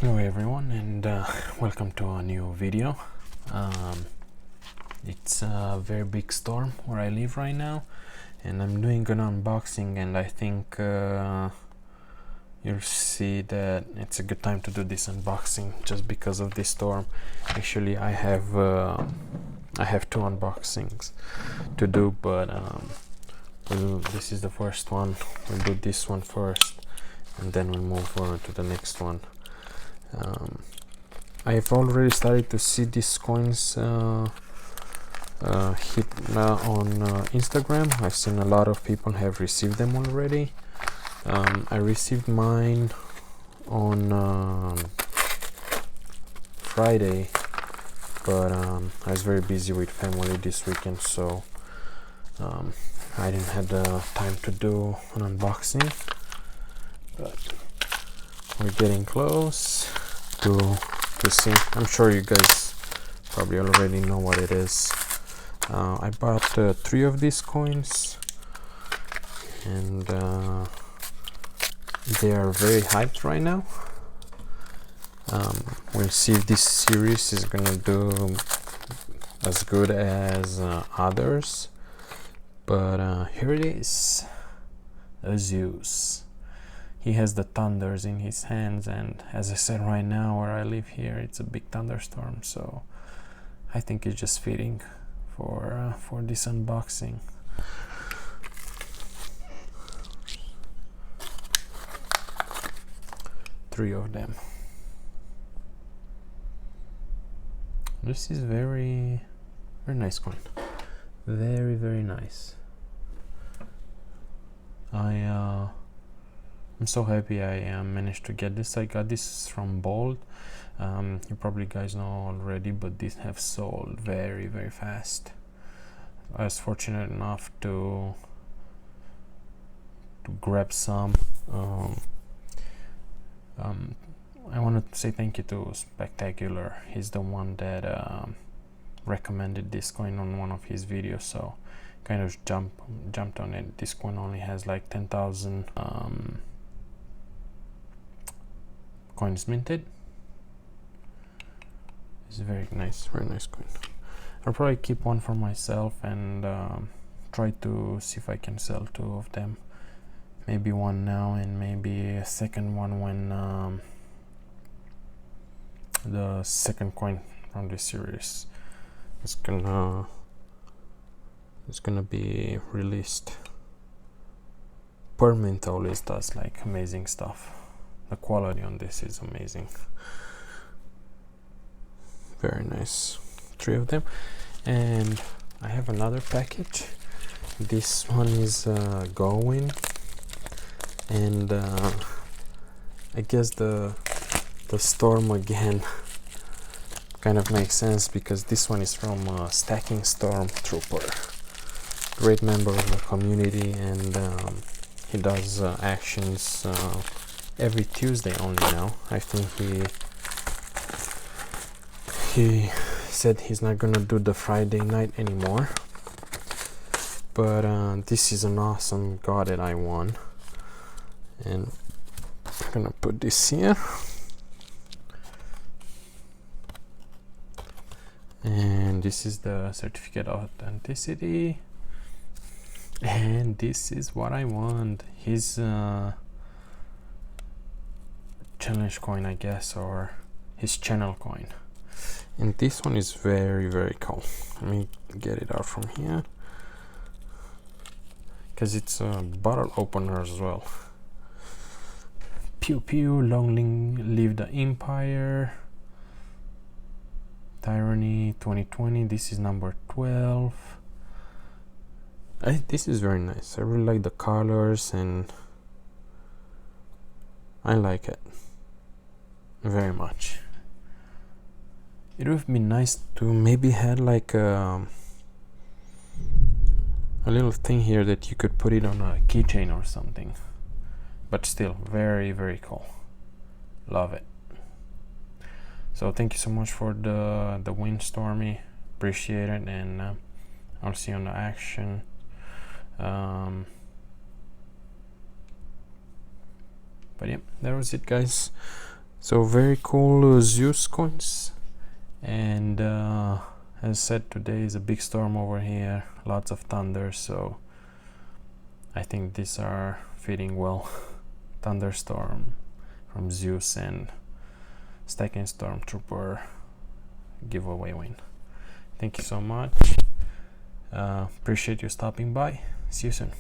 Hello everyone, and welcome to a new video. It's a very big storm where I live right now, and I'm doing an unboxing, and I think you'll see that it's a good time to do this unboxing just because of this storm. Actually, I have two unboxings to do, but this is the first one. We'll do this one first, and then we'll move on to the next one. I've already started to see these coins hit on Instagram. I've seen a lot of people have received them already. I received mine on Friday, but I was very busy with family this weekend, so I didn't have the time to do an unboxing, but we're getting close to see. I'm sure you guys probably already know what it is. I bought 3 of these coins, and they are very hyped right now. We'll see if this series is gonna do as good as others, but here it is, a Zeus. He has the thunders in his hands, and as I said, right now where I live here, it's a big thunderstorm, so I think it's just fitting for this unboxing. Three of them. This is very nice coin. Very nice. I'm so happy I managed to get this. I got this from Bold. You probably guys know already, but these have sold very fast. I was fortunate enough to grab some. I wanted to say thank you to Spectacular. He's the one that recommended this coin on one of his videos, so kind of jumped on it. This coin only has like 10,000 coins minted. It's very nice coin. I'll probably keep one for myself and try to see if I can sell 2 of them. Maybe one now and maybe a second one when the second coin from this series is gonna be released. Perth Mint always does like amazing stuff. The quality on this is amazing. Very nice. 3 of them, and I have another package. This one is going, and I guess the storm again kind of makes sense, because this one is from Stacking Stormtrooper, great member of the community, and he does actions every Tuesday only now. I think he said he's not gonna do the Friday night anymore, but this is an awesome god that I won, and I'm gonna put this here, and this is the certificate of authenticity, and this is what I won. His challenge coin, I guess, or his channel coin. And this one is very cool. Let me get it out from here, because it's a bottle opener as well. Pew pew, long live the empire. Tyranny 2020. This is number 12. This is very nice. I really like the colors, and I like it very much. It would be nice to maybe had like a little thing here that you could put it on a keychain or something, but still very cool. Love it. So thank you so much for the win, Stormy. Appreciate it, and I'll see you on the action. But yeah, that was it, guys. So very cool Zeus coins. And as said, today is a big storm over here, lots of thunder, so I think these are fitting well. Thunderstorm from Zeus and Stacking Stormtrooper giveaway win. Thank you so much. Appreciate you stopping by. See you soon.